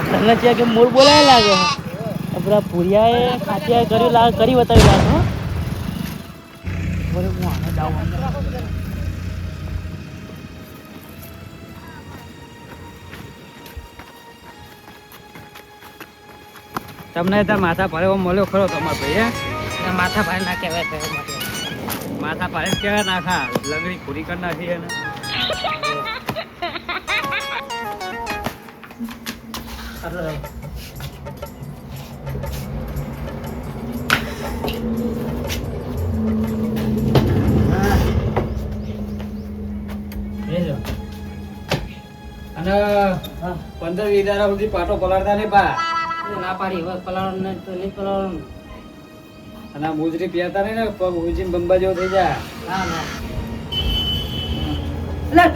ઘરના છે કે મોર બોલાય લાગે આપણા પુરિયાએ ખાટિયા કરી બતાવી લાગે તમને ત્યાં માથા ભારે મળ્યો ખરો તમારે ભાઈ માથા ભારે ના કહેવાય માથા ભારે જ કહેવાય નાખા લંગડી પૂરી કરી નાખી એને અને 15-20 દાડા સુધી પાટો પલાળતા નહીં પા ના પાડી હવે પલાળવાનું તો નહીં પલાળવાનું અને મોજરી પીતા નહીં ને પગ ઉજીને બંબા જેવો થઈ જાય ના ના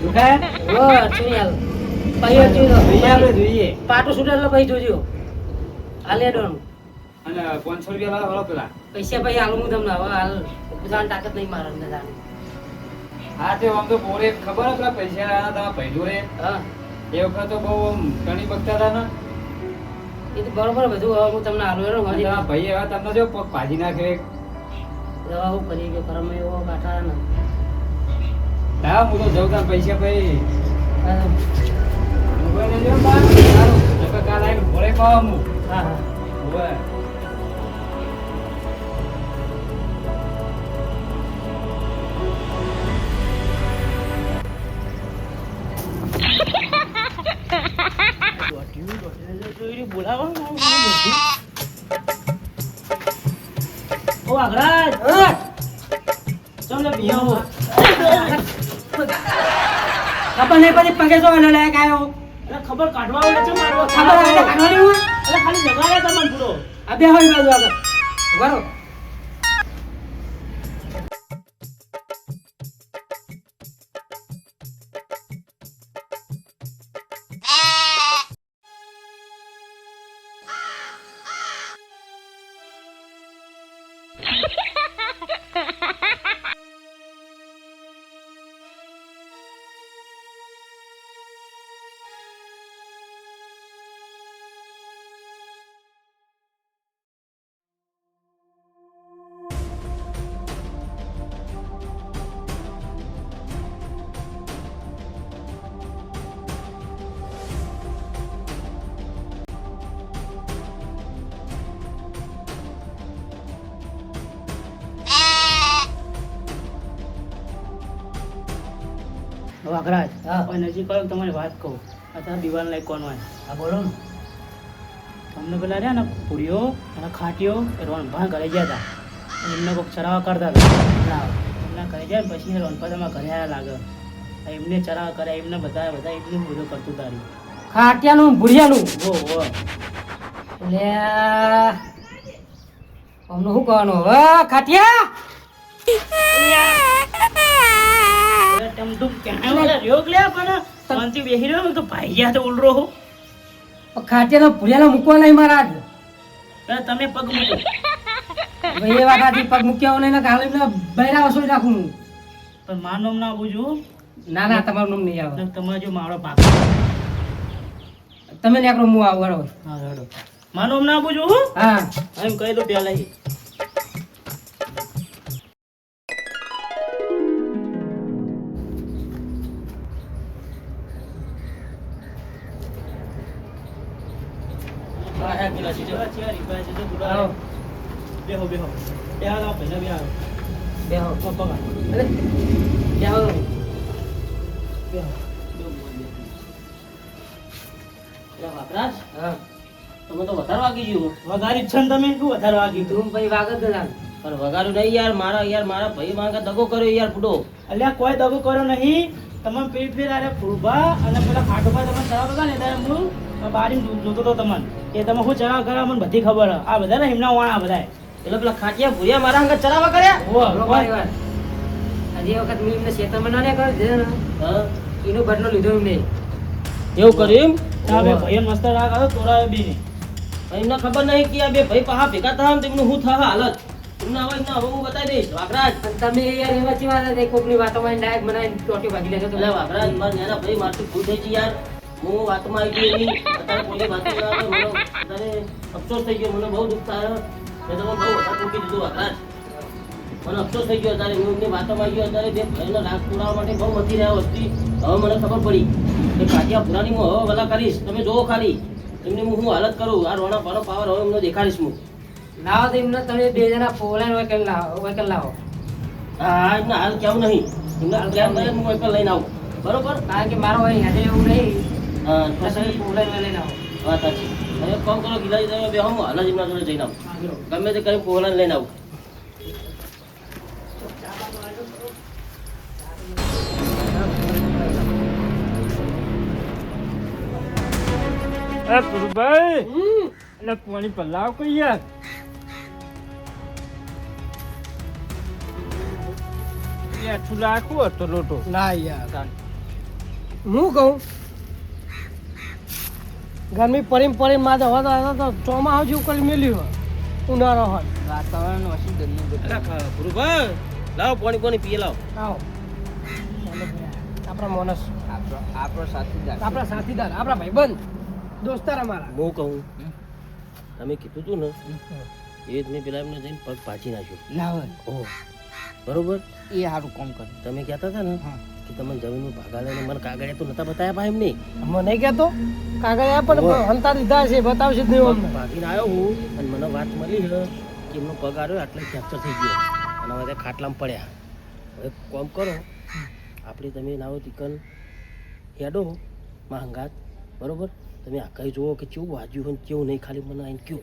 દુખાય ઓ ચુનિયાલ પૈયો ચુનો જોઈએ પાટો છૂટે એટલે પૈ જોજો આલે ડોન અને 500 રૂપિયા લાવો હળો પેલા પૈસા ભાઈ હાલ હું તમને હવે હાલ બધાને તાકાત નહીં મારે ને જાણે હા તે આમ તો બોરે ખબર આપણા પૈસા આયા તા ભઈજો રે હા એ વખત તો બહુ ઘણી બકતા હતા ને એ તો બરોબર બધું હવે હું તમને હાલ વેરો મારી ભાઈ હવે તમને જો પગ ભાજી નાખે દવા હું કરી ગયો કરમ એવો કાઠા ને હા હું તો જઉં તા પૈસા ભાઈ મોબાઈલ લેજો બા સારું નકર કાલ આવીને ભોળે પાવ હું હા હા ઓય ઓ આગરાજ ચમને બિયાઓ ખબર નહીં પડી પગે જો લે કાયો એટલે ખબર કાઢવા ઓલે છે મારો ખબર આવે કાઢવાની હોય એટલે ખાલી જગાડે તમને પૂરો આ બે હોય બાજુ આગળ બરો વાઘરાજ હા નજીક આવ્યો તમારી વાત કહું અત્યારે દિવાલ લઈ કોણ હોય હા બોલો ને તમને પેલા રહ્યા ને પૂરીઓ અને ખાટીઓ રોનભા ઘરે ગયા હતા એમને કોઈક ચરાવા કરતા હતા એમના ઘરે જાય ને પછી રોનભા તમારા ઘરે આવ્યા લાગે એમને ચરાવા કર્યા એમને બધા એટલું બધું કરતું તારી ખાટિયાનું ભૂરિયાનું ઓ એટલે અમને શું કહેવાનું હવે ખાટિયા ખાટિયાનો ભૂરિયાનો મૂકવા નહીં મારા તમે પગ મૂકો એ વાથી પગ મૂક્યા નહીં કાલે બૈરા વસોઈ રાખું હું પણ મારું નામ ના આવવું છું ના ના તમારું નામ નહીં આવે તમારે જો મારો પાક તમે ને આપણો હું આવું હા હેડો મારું નામ ના આવવું છું હા એમ કહી દો પેલા બેહો બેહો બેહો પહેલા બેહો બેહો પપ્પા અરે બેહો બેહો વાપરાશ હા તમે તો વધારે વાગી ગયો વગારી છે ને તમે શું વધારે વાગી તું ભાઈ વાગત જ પણ વગારું નહીં યાર મારા ભાઈ માંગે દગો કર્યો યાર ફૂટો અલ્યા કોઈ દગો કર્યો નહીં તમે પેટ ફેર આરે ફૂલભા અને પેલા ખાટોભા તમે ચડાવ હતા ને ત્યારે હું બારી જોતો તો તમને કે તમે શું ચડાવ કર્યા મને બધી ખબર આ બધા ને એમના વાણા બધા એટલે પેલા ખાટિયા ભૂરિયા મારા અંગત ચડાવવા કર્યા હજી વખત મેં એમને શેતરમાં ના કર્યો છે ને એનો બદલો લીધો એમને એવું કર્યું એમ ભાઈ મસ્ત રાગ આવ્યો તોરાવે બી નહીં એમને ખબર નહીં કે આ બે ભાઈ પાહા ભેગા થયા ને તેમનું શું થા હાલત એમને અવાજ ના હવે હું બતાવી દઈશ વાઘરાજ. તમે યાર એવા ચેવા હતા કોકની વાતોમાં ડાયરેક્ટ બનાવીને ટોટી ભાગી લેશો એટલે વાઘરાજ મારા નાના ભાઈ મારથી ભૂલ થઈ ગઈ યાર. હું વાતમાં આવી ગઈ એની અત્યારે કોઈ વાત ના આવે મને અત્યારે અફસોસ થઈ ગયો મને બહુ દુઃખ થાય મેં તમને બહુ વધારે ટૂંકી દીધું વાઘરાજ મને અફસોસ થઈ ગયો અત્યારે હું એમની વાતોમાં આવી ગયો અત્યારે બે ભાઈનો રાગ પુરાવા માટે બહુ મથી રહ્યા હતી હવે મને ખબર પડી કે કાઢિયા પુરાની હું હવે ભલા કરીશ તમે જોવો ખાલી એમની હું હાલત કરું આ રોણા પાનો પાવર હવે એમને દેખાડીશ હું લાવો તો એમને તમે બે જણા ફોલાઈને વકીલ લાવો હા એમને હાલ કેવું નહીં એમને કેમ કરે હું એકલ લઈને આવું બરોબર કારણ કે મારો અહીં હેડે એવું નહીં હા તમે ફોલાઈને લઈને આવો વાત સાચી હવે કોમ કરો ગિલાજી તમે બે હું હાલ જ એમના જોડે જઈને આવું ગમે તે કરી પોલાને લઈને આવું ભાઈ એટલે પાણી પલાવ કઈ યાર હતો લોટો ના યાર હું કહું ગરમી પડી માં તો ચોમાસું જેવું કરી મેલ્યું ઉનાળો હોય વાતાવરણ વસી ગરમી ગુરુભાઈ લાવો પાણી પીએ લાવો આવો આપણા માણસ આપણા સાથીદાર આપણા ભાઈબંધ દોસ્તાર અમારા હું કહું તમે કીધું તું ને એ જ મેં પેલા એમને જઈને પગ પાછી નાખ્યો ઓહ બરોબર એ સારું કામ કર્યું તમે કહેતા હતા ને કે તમે જમીનનું ભાગા લઈને મને કાગળિયા તો નતા બતાવ્યા ભાઈ એમને મને નહીં કહેતો કાગળિયા પણ હંતા દીધા છે બતાવશે જ નહીં અમને ભાગીને આવ્યો હું અને મને વાત મળી છે કે એમનો પગ આવ્યો એટલે ફ્રેક્ચર થઈ ગયો અને હવે ખાટલામાં પડ્યા હવે કોમ કરો આપણે તમે નાવો ચિકન હેડો માંગાત બરોબર તમે આ કઈ જુઓ કે કેવું વાજ્યું હોય કેવું નહીં ખાલી મને આવીને કયો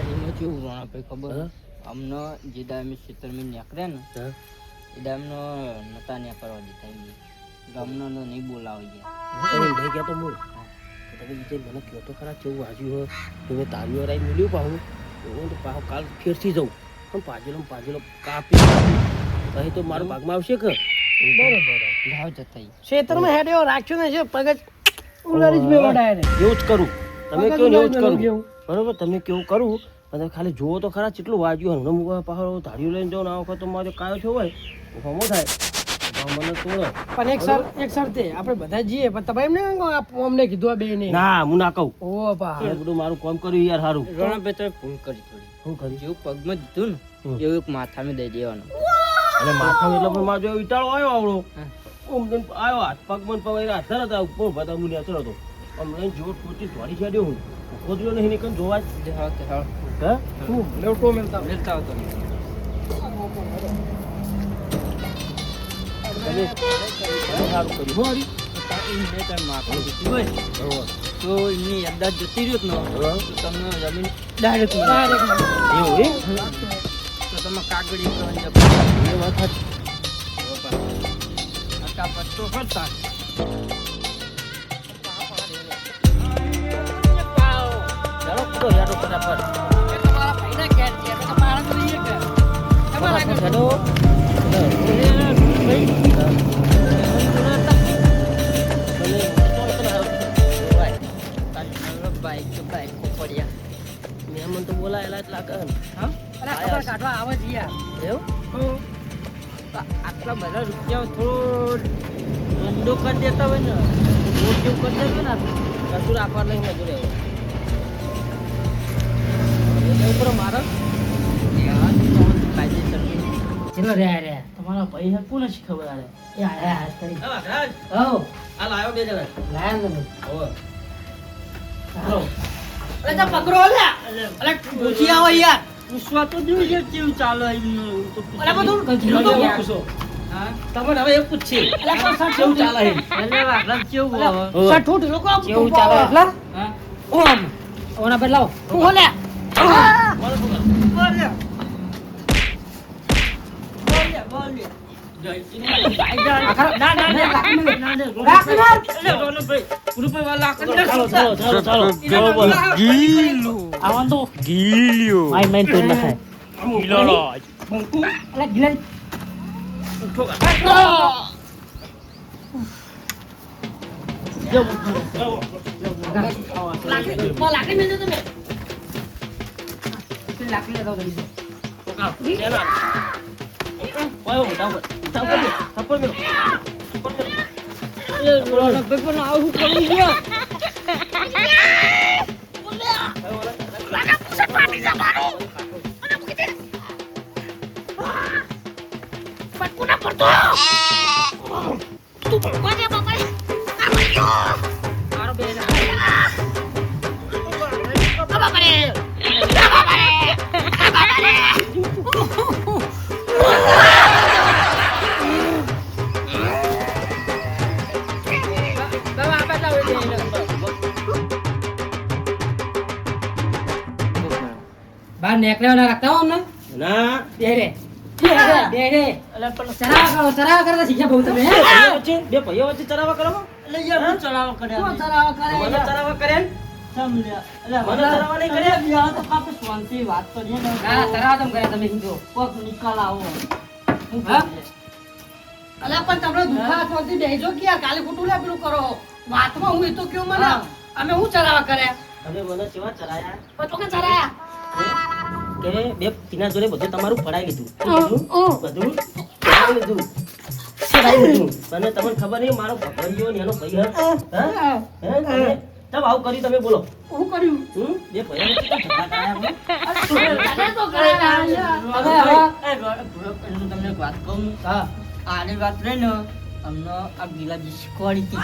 એમાં કેવું રોણા ભાઈ ખબર અમને જે દામે ખેતરમાં નીકળ્યા ને એ દામનો નતા ને કરવા દેતા એમને અમને નહીં બોલાવી ગયા નહીં ગયા તો હું તમે જે મને કહો તો ખરા કેવું વાજ્યું હોય તમે તારીઓ રાઈ મળ્યું પાહું હું તો પાહું કાલ ફેરથી જાઉં પણ પાજેલો કાપી અહીં તો મારા ભાગમાં આવશે કે બરોબર ભાવ જતા ખેતરમાં હેડ્યો રાખ્યો ને છે પગ જ ઉલારી જ મેવડાય ને એવું જ કરું તમે કેવું એવું જ કરું બરોબર તમે કેવું કરું અને ખાલી જુઓ તો ખરા કેટલું વાજ્યું હમણાં મૂકવા પહાડો ધાડીઓ લઈને જાઉં આ વખત તો મારો કાયો છો હોય હમો થાય મને તોડો પણ એક શરતે આપણે બધા જઈએ પણ તમે એમને અમને કીધું આ બે નહીં ના હું ના કહું ઓ બા એ બધું મારું કામ કર્યું યાર સારું રોણા ભાઈ તમે ભૂલ કરી થોડી શું કર્યું જેવું પગમાં દીધું ને એવું એક માથામાં દઈ દેવાનું અને માથા એટલે પણ મારો જો વિટાળો આવ્યો આવડો આવ્યો હાથ પગ મન પગ હાથર હતા ઉપર બધા મુનિ હાથર હતો હમણાં જોર ટોટી ધોરી છાડ્યો હું ખોદરો નહીં નીકળ જોવા જ હે હું લેવટો મેલતા આવતો સારું કર્યું માથું દીધું હોય તો એમની અંદાજ જતી રહ્યો ને તો તમને જમીન ડાયરેક્ટ એવું એમ તો તમે કાગળી કરવાની એ વાત પત્તો કરતા ચાલો કૂદો યાડો ફટાફટ તમારા ભાઈના ઘેર છે તો મારા તો એ ઘર તમારા ઘર હેડો બાઈક પડ્યા મહેમાન તો બોલાયેલા જ લાગે ને હા અરે ખબર કાઢવા આવે છે યાર એવું આટલા બધા રૂપિયા થોડો ધંધો કરી દેતા હોય ને રોજ જેવું કરી દેતો ને કશું રાખવા નહીં મજૂર એવું મારા કાયદેસર ચલો રે તમારા ભાઈ હે કોને ખબર આલે એ આયા હાથ કરી રાજ હો હાલ આવ્યો બે જણા લાયા ને હોવે હાલો અરે જા પકડો લે અરે પૂછી આવો યાર પૂછવા તો જોઈ છે કેવું ચાલે એમનું તો અરે બધું ગંધીલો તો પૂછો હા તમને હવે એ પૂછશે અરે પણ સર કેવું ચાલે એમ એટલે વાગલા કેવું હવે સઠુટ લોકો કેવું ચાલે? એટલા હા ઓમ ઓના બદલાવ હું હોલે બોલો બોલો લાકડી મેં તમે પેલી લાકડી લેતા આવો જલ્દી. કોકા લેલો ઓય મોટા ઉતાવ કરી થપ્પડ મેલો એ રોનકભાઈ પણ આવું કરી ગયા મારો બેન બાબા આ બદલાવ દે બાર નેકળ્યા ના રાખતા હો અમને ના બે રે અલા પણ ચરાવા કરતા શીખ્યા બહુ તમે હે? બે ભાઈઓ વચ્ચે ચરાવા કરો એટલે યાર હું ચલાવ કર્યા શું ચરાવા કરે મને ચરાવા કરે ને? સમજ્યા મને ચલાવવા નહીં કર્યા? યાર તો કાપે શાંતિ વાત કરીએ ને ના ચરાવા તમ કરે તમે હિંદો કોક નિકાલ આવો હા? અલા પણ તમને દુખા છોડતી બેજો ક્યાં કાલે ખોટું લે પેલું કરો વાતમાં હું એ તો કયો મને હા. અમે હું ચલાવા કર્યા તમે મને કેવા ચરાયા પણ તો કે ચલાયા કે બે તીના જોડે બધું તમારું પડાઈ લીધું બધું પડાઈ લીધું અને તમને ખબર નહીં મારો ભગવાનીઓ ને એનો ભાઈ હતો? હા? હે? તમ આવું કર્યું તમે બોલો હું કર્યું બે ભાઈઓ વચ્ચે કેમ ઝઘડા કરાયા તમે? તને તો કરાયા હવે હવે તમને એક વાત કહું હા આની વાત રહી ને અમને આ ગીલાજી શીખવાડી હતી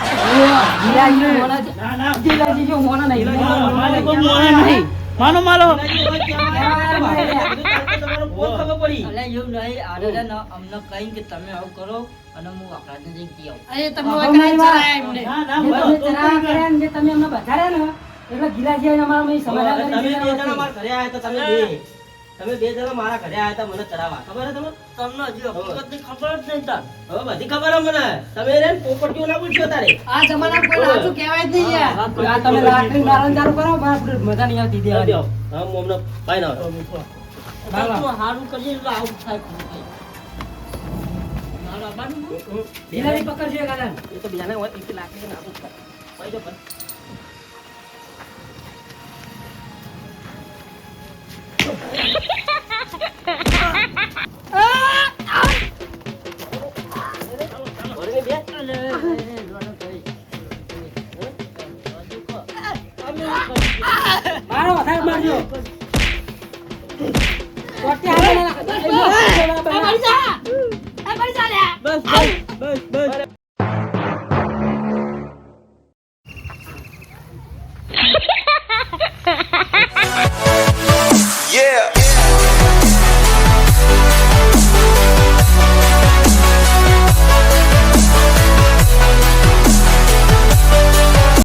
ગિલાજી મોના છે. ના ના ગિલાજી જો મોના નહીં ગિલાજી મોના મોના નહીં. માનો માલો ગિલાજી હોય કહેવાય. બધું ચાલતું તમારું બહુ ખબર પડી અલે એવું નહીં આને છે ને અમને કહી કે તમે આવું કરો અને હું વાકડાને જઈને કી આવું અરે તમે હવે વગર નહીં ચલાયા એમને ના ના જે બસ તમે ચરાવા કર્યા ને જે તમે અમને બતાડ્યા ને એટલે ગિલાજી આવીને અમારા મેં સમાધાન તમે કરી બે દીધા જણા નથી. મારા ઘરે આયા હતા તમે બે જણા મારા ઘરે આયા હતા મને ચરાવા ખબર છે તમને તમને હજી હકીકતની ખબર જ નહીં તાર હવે બધી ખબર હે મને તમે રે પોપટીઓ ના પૂછ્યો તારે આ જમાના કોઈ લાચું કહેવાય જ નહીં યાર આ તમે લાકડી મારવાનું ચાલુ કરો મારે મજા નહીં આવતી દેવાની. હા હું હમણાં ભાઈ ના બાબા. તું હારું કરીએ એટલે આવું થાય ખરું ભાઈ. મારા બાનું ગિલાજી પકડજો એક આદાન. એ તો બીજાને હોય એટલે લાકડી ના પૂછતા ભાઈ જો પણ ઓરે બે મારો વધારે મારજો. ચોટી હાથે ના નાખો. મરી જા મરી જા લે Yeah.